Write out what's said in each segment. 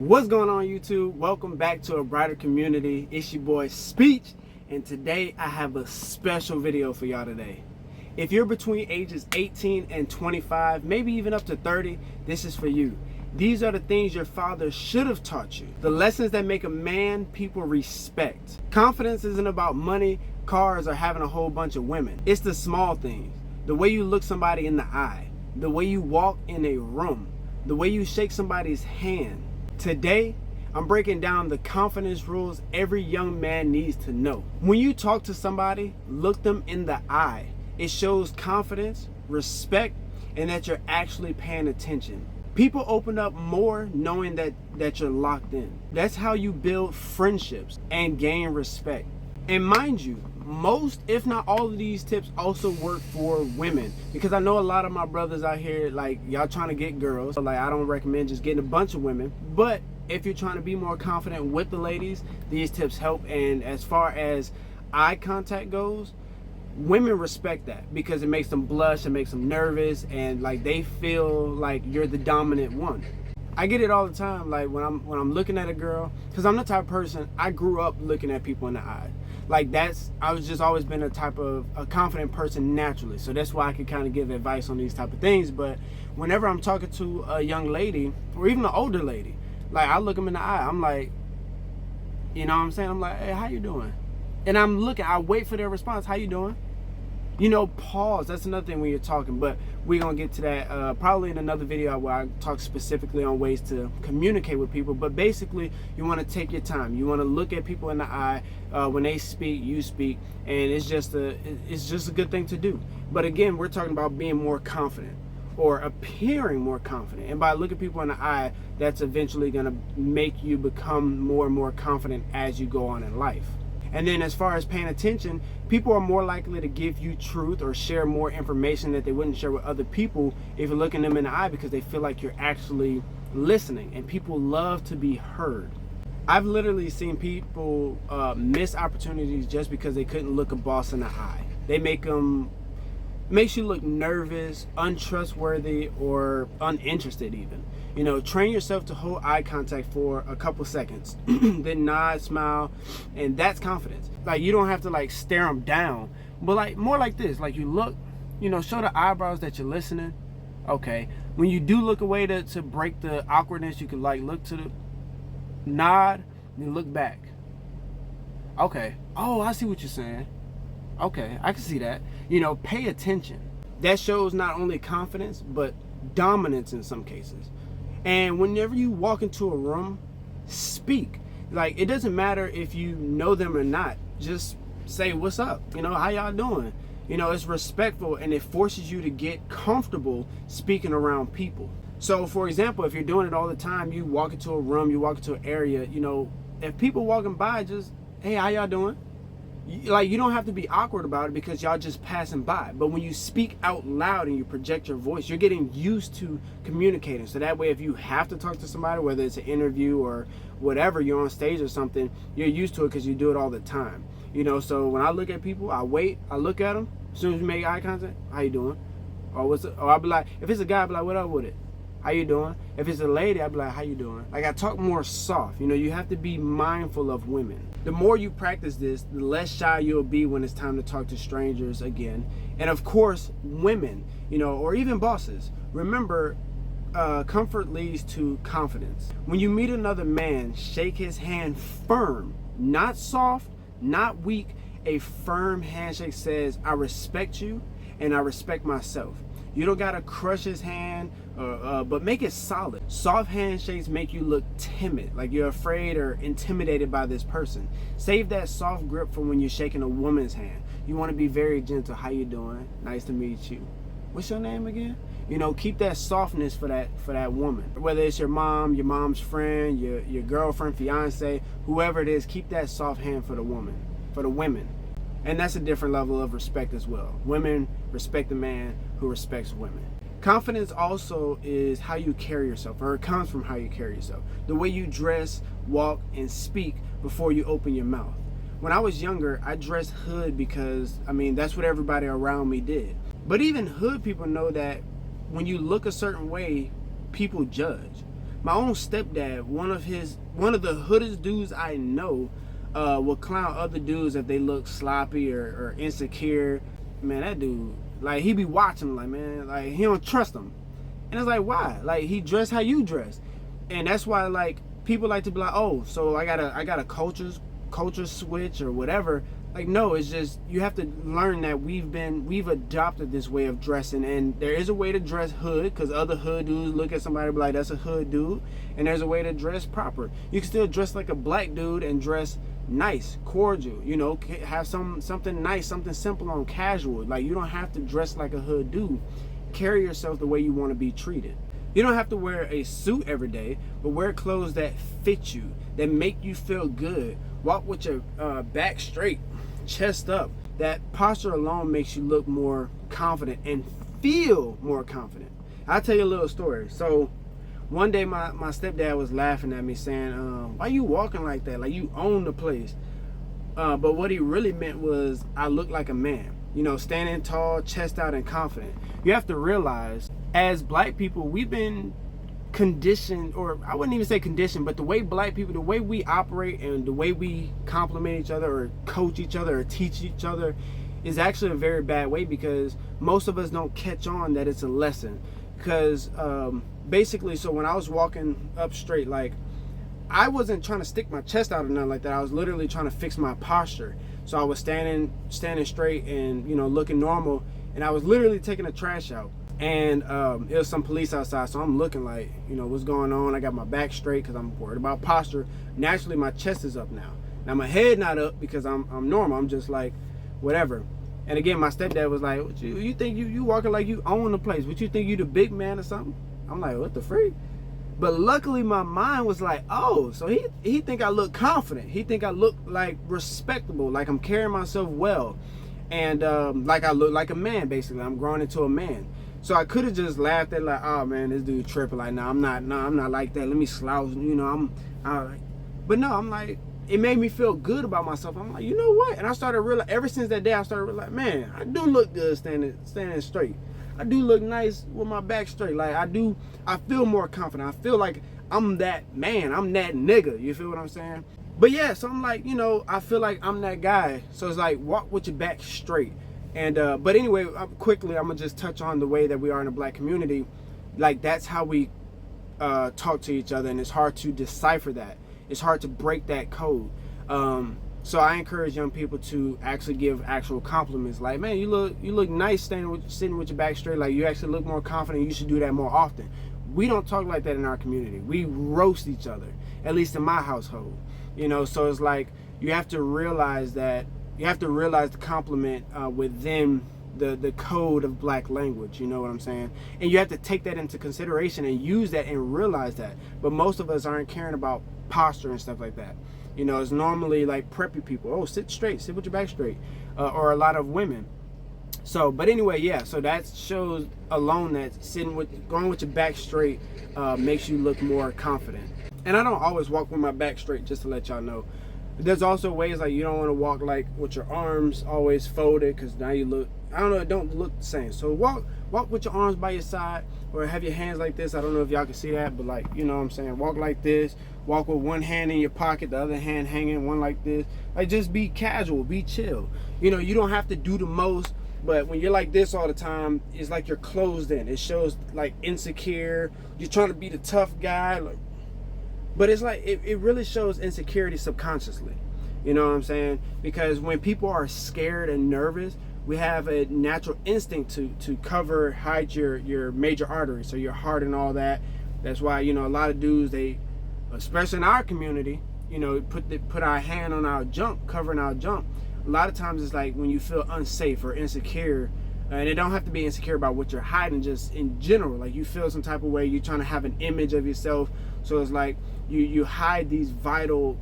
What's going on, YouTube? Welcome back to A Brighter Community. It's your boy Speech, and today I have a special video for y'all today. If you're between ages 18 and 25, maybe even up to 30, this is for you. These are the things your father should have taught you. The lessons that make a man people respect. Confidence isn't about money, cars, or having a whole bunch of women. It's the small things. The way you look somebody in the eye, the way you walk in a room, the way you shake somebody's hand. Today, I'm breaking down the confidence rules every young man needs to know. When you talk to somebody, look them in the eye. It shows confidence, respect, and that you're actually paying attention. People open up more knowing that you're locked in. That's how you build friendships and gain respect. And mind you, most, if not all of these tips also work for women, because I know a lot of my brothers out here, like, y'all trying to get girls. Like, I don't recommend just getting a bunch of women, but if you're trying to be more confident with the ladies, these tips help. And as far as eye contact goes, women respect that because it makes them blush, it makes them nervous, and like they feel like you're the dominant one. I get it all the time, like when I'm looking at a girl, because I'm the type of person, I grew up looking at people in the eye. Like I was just always been a type of a confident person naturally, so that's why I can kind of give advice on these type of things. But whenever I'm talking to a young lady or even an older lady, like I look them in the eye, I'm like, you know what I'm saying? I'm like, hey, how you doing? And I wait for their response. How you doing? You know, pause. That's another thing when you're talking, but we're going to get to that probably in another video where I talk specifically on ways to communicate with people. But basically, you want to take your time. You want to look at people in the eye. When they speak, you speak, and it's just a good thing to do. But again, we're talking about being more confident or appearing more confident. And by looking people in the eye, that's eventually going to make you become more and more confident as you go on in life. And then as far as paying attention, people are more likely to give you truth or share more information that they wouldn't share with other people if you're looking them in the eye, because they feel like you're actually listening, and people love to be heard. I've literally seen people miss opportunities just because they couldn't look a boss in the eye. They makes you look nervous, untrustworthy, or uninterested even. You know, train yourself to hold eye contact for a couple seconds, then nod, smile, and that's confidence. Like, you don't have to like stare them down, but like more like this, like you look, you know, show the eyebrows that you're listening. Okay, when you do look away to break the awkwardness, you can like look to the nod, then look back. Okay, oh, I see what you're saying. Okay, I can see that. You know, pay attention. That shows not only confidence, but dominance in some cases. And whenever you walk into a room, speak. Like, it doesn't matter if you know them or not. Just say, what's up? You know, how y'all doing? You know, it's respectful, and it forces you to get comfortable speaking around people. So, for example, if you're doing it all the time, you walk into a room, you walk into an area, you know, if people walking by, just, hey, how y'all doing? Like, you don't have to be awkward about it because y'all just passing by. But when you speak out loud and you project your voice, you're getting used to communicating. So that way, if you have to talk to somebody, whether it's an interview or whatever, you're on stage or something, you're used to it because you do it all the time. You know, so when I look at people, I wait, I look at them. As soon as we make eye contact, how you doing? Or what's it? Or I'll be like, if it's a guy, I'll be like, what up with it? How you doing? If it's a lady, I'll be like, how you doing? Like, I talk more soft. You know, you have to be mindful of women. The more you practice this, the less shy you'll be when it's time to talk to strangers again. And of course, women, you know, or even bosses. Remember, comfort leads to confidence. When you meet another man, shake his hand firm, not soft, not weak. A firm handshake says, I respect you and I respect myself. You don't gotta crush his hand, but make it solid. Soft handshakes make you look timid, like you're afraid or intimidated by this person. Save that soft grip for when you're shaking a woman's hand. You wanna be very gentle. How you doing? Nice to meet you. What's your name again? You know, keep that softness for that woman. Whether it's your mom, your mom's friend, your girlfriend, fiance, whoever it is, keep that soft hand for the woman, for the women. And that's a different level of respect as well. Women respect the man who respects women. Confidence also is how you carry yourself, or it comes from how you carry yourself. The way you dress, walk, and speak before you open your mouth. When I was younger, I dressed hood because, I mean, that's what everybody around me did. But even hood people know that when you look a certain way, people judge. My own stepdad, one of the hoodest dudes I know, will clown other dudes if they look sloppy or insecure. Man, that dude, like, he be watching, like, man, like, he don't trust them. And it's like, why? Like, he dressed how you dress. And that's why, like, people like to be like, oh, so I got a culture switch or whatever. Like, no, it's just, you have to learn that we've adopted this way of dressing, and there is a way to dress hood, because other hood dudes look at somebody and be like, that's a hood dude. And there's a way to dress proper. You can still dress like a black dude and dress nice, cordial, you know, have something nice, something simple on, casual. Like, you don't have to dress like a hood dude. Carry yourself the way you want to be treated. You don't have to wear a suit every day, but wear clothes that fit you, that make you feel good. Walk with your back straight, chest up. That posture alone makes you look more confident and feel more confident. I'll tell you a little story. So one day my stepdad was laughing at me saying, why you walking like that? Like, you own the place. But what he really meant was I look like a man. You know, standing tall, chest out, and confident. You have to realize, as black people, we've been conditioned, or I wouldn't even say conditioned, but the way black people, the way we operate and the way we compliment each other or coach each other or teach each other is actually a very bad way, because most of us don't catch on that it's a lesson. Because basically, so when I was walking up straight, like, I wasn't trying to stick my chest out or nothing like that. I was literally trying to fix my posture. So I was standing straight and, you know, looking normal, and I was literally taking the trash out. And it was some police outside, so I'm looking like, you know, what's going on? I got my back straight because I'm worried about posture. Naturally, my chest is up now. Now my head not up because I'm normal. I'm just like, whatever. And again, my stepdad was like, what you think you walking like you own the place? What you think, you the big man or something? I'm like, what the freak? But luckily my mind was like, oh, so he think I look confident. He think I look like respectable, like I'm carrying myself well. And like I look like a man, basically. I'm growing into a man. So I could have just laughed at, like, oh man, this dude tripping. Like, I'm not like that. Let me slouch, you know, but no, I'm like, it made me feel good about myself. I'm like, you know what? And I started realizing, ever since that day, I started realizing, man, I do look good standing straight. I do look nice with my back straight. Like, I feel more confident. I feel like I'm that man. I'm that nigga. You feel what I'm saying? But yeah, so I'm like, you know, I feel like I'm that guy. So it's like, walk with your back straight. And but anyway, quickly, I'm gonna just touch on the way that we are in the black community. Like, that's how we talk to each other, and it's hard to decipher that. It's hard to break that code. So I encourage young people to actually give actual compliments. Like, man, you look nice sitting with your back straight. Like, you actually look more confident. You should do that more often. We don't talk like that in our community. We roast each other, at least in my household. You know, so it's like, you have to realize that, you have to realize the compliment within the code of black language. You know what I'm saying? And you have to take that into consideration and use that and realize that. But most of us aren't caring about posture and stuff like that. You know, it's normally like preppy people. Oh, sit straight, sit with your back straight, or a lot of women. So, but anyway, yeah. So that shows alone that going with your back straight makes you look more confident. And I don't always walk with my back straight, just to let y'all know. There's also ways, like, you don't want to walk like with your arms always folded, because now you look, I don't know, it don't look the same. So walk with your arms by your side, or have your hands like this. I don't know if y'all can see that, but, like, you know what I'm saying, walk like this. Walk with one hand in your pocket, the other hand hanging, one like this. Like, just be casual, be chill. You know, you don't have to do the most, but when you're like this all the time, it's like you're closed in. It shows like insecure. You're trying to be the tough guy, like, but it's like, it really shows insecurity subconsciously. You know what I'm saying? Because when people are scared and nervous, we have a natural instinct to hide your major arteries, so your heart and all that. That's why, you know, a lot of dudes, they, especially in our community, you know, put our hand on our jump, covering our jump. A lot of times it's like when you feel unsafe or insecure, and it don't have to be insecure about what you're hiding, just in general, like you feel some type of way, you're trying to have an image of yourself, so it's like you hide these vital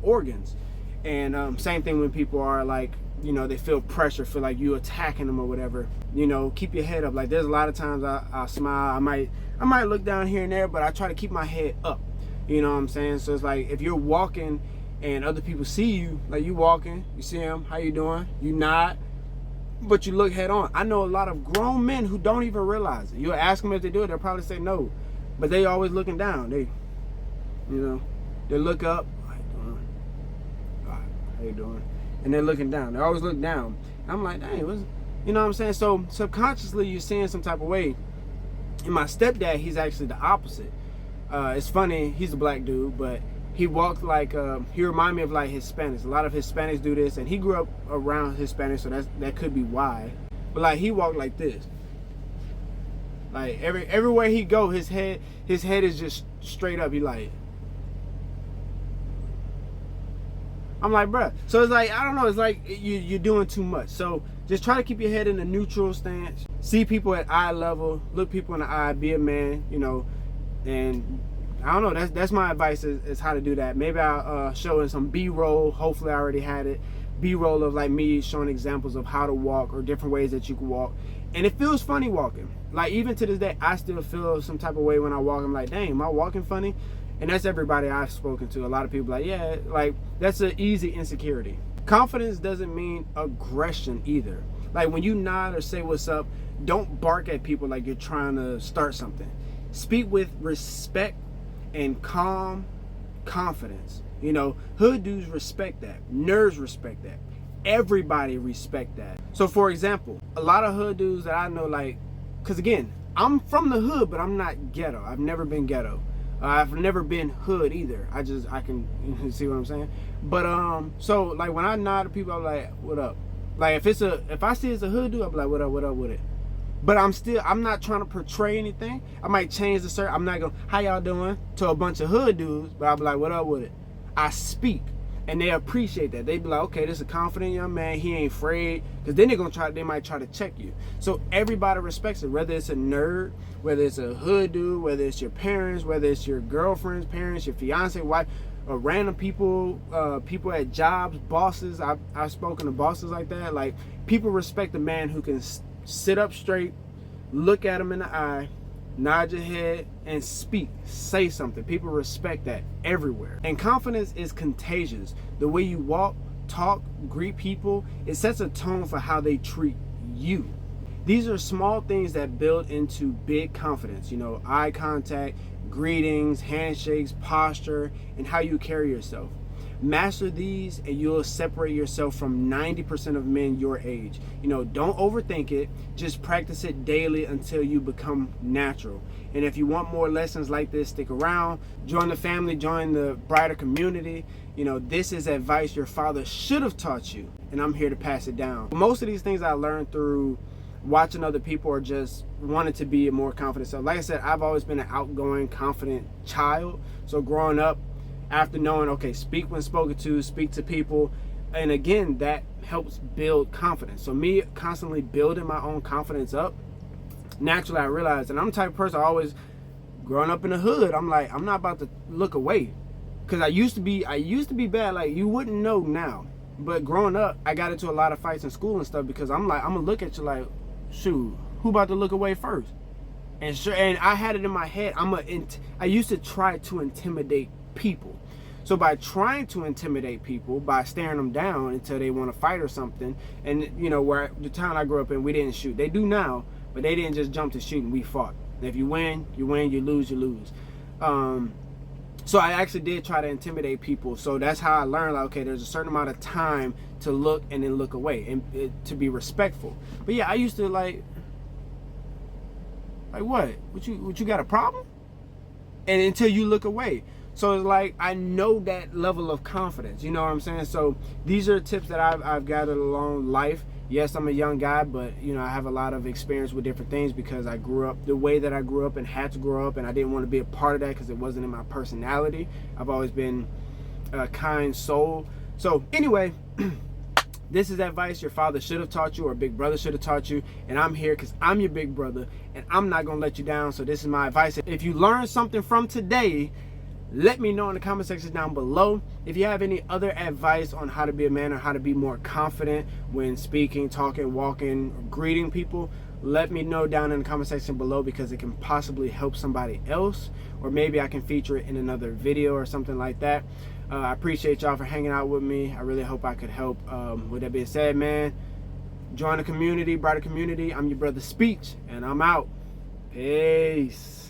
organs. And same thing when people are like, you know, they feel pressure, feel like you attacking them or whatever. You know, keep your head up. Like, there's a lot of times I smile, I might look down here and there, but I try to keep my head up. You know what I'm saying? So it's like, if you're walking and other people see you, like, you walking, you see them, how you doing? You nod, but you look head on. I know a lot of grown men who don't even realize it. You'll ask them if they do it, they'll probably say no. but they always looking down. They look up, how you doing? And they're looking down. They always look down. I'm like, dang, you know what I'm saying? So subconsciously you're seeing some type of way. And my stepdad, he's actually the opposite. It's funny, he's a black dude, but he walked like, he reminded me of like Hispanics. A lot of Hispanics do this, and he grew up around Hispanics, so that could be why. But like, he walked like this. Like everywhere he go, his head is just straight up. He like, I'm like, bruh. So it's like, I don't know, it's like you're doing too much. So just try to keep your head in a neutral stance. See people at eye level. Look people in the eye. Be a man, and I don't know, that's my advice is how to do that. Maybe I'll show in some B-roll. Hopefully I already had it. B-roll of like me showing examples of how to walk or different ways that you can walk. And it feels funny walking. Like even to this day, I still feel some type of way when I walk. I'm like, dang, am I walking funny? And that's everybody I've spoken to. A lot of people like, yeah, like that's an easy insecurity. Confidence doesn't mean aggression either. Like when you nod or say what's up, don't bark at people like you're trying to start something. Speak with respect and calm confidence. Hood dudes respect that. Nerds respect that. Everybody respect that. So for example, a lot of hood dudes that I know, like, because again, I'm from the hood, but I'm not ghetto. I've never been ghetto. I've never been hood either. I can see what I'm saying. But so like when I nod to people, I'm like, what up? Like if I see it's a hood dude, I'm like, what up with it? But I'm not trying to portray anything. I might change the shirt. I'm not gonna, how y'all doing, to a bunch of hood dudes, but I'll be like, what up with it? I speak, and they appreciate that. They be like, okay, this is a confident young man. He ain't afraid. Because then they might try to check you. So everybody respects it, whether it's a nerd, whether it's a hood dude, whether it's your parents, whether it's your girlfriend's parents, your fiance, wife, or random people, people at jobs, bosses. I've spoken to bosses like that. Like, people respect a man who can sit up straight, look at him in the eye, nod your head, and speak. Say something. People respect that everywhere. And confidence is contagious. The way you walk, talk, greet people, it sets a tone for how they treat you. These are small things that build into big confidence. Eye contact, greetings, handshakes, posture, and how you carry yourself. Master these and you'll separate yourself from 90% of men your age. Don't overthink it. Just practice it daily until you become natural. And if you want more lessons like this, stick around. Join the family, join the brighter community. This is advice your father should have taught you, and I'm here to pass it down. Most of these things I learned through watching other people or just wanted to be a more confident self. Like I said, I've always been an outgoing, confident child. So growing up, after knowing, okay, speak when spoken to, speak to people, and again, that helps build confidence. So me constantly building my own confidence up, naturally I realized, and I'm the type of person, growing up in the hood, I'm like, I'm not about to look away. Because I used to be bad, like you wouldn't know now. But growing up, I got into a lot of fights in school and stuff because I'm gonna look at you like, shoot, who about to look away first? And I had it in my head, I used to try to intimidate people. So by trying to intimidate people, by staring them down until they want to fight or something, and where the town I grew up in, we didn't shoot. They do now, but they didn't just jump to shooting. We fought. And if you win, you win. You lose, you lose. So I actually did try to intimidate people. So that's how I learned, like, okay, there's a certain amount of time to look and then look away, and to be respectful. But yeah, I used to like what? What you got a problem? And until you look away. So it's like, I know that level of confidence, you know what I'm saying? So these are tips that I've gathered along life. Yes, I'm a young guy, but I have a lot of experience with different things because I grew up the way that I grew up and had to grow up, and I didn't want to be a part of that because it wasn't in my personality. I've always been a kind soul. So anyway, this is advice your father should have taught you or big brother should have taught you, and I'm here because I'm your big brother and I'm not going to let you down. So this is my advice. If you learned something from today, let me know in the comment section down below. If you have any other advice on how to be a man or how to be more confident when speaking, talking, walking, greeting people, let me know down in the comment section below because it can possibly help somebody else, or maybe I can feature it in another video or something like that. I appreciate y'all for hanging out with me. I really hope I could help. With that being said, man, join the community, brighter community. I'm your brother Speech, and I'm out. Peace.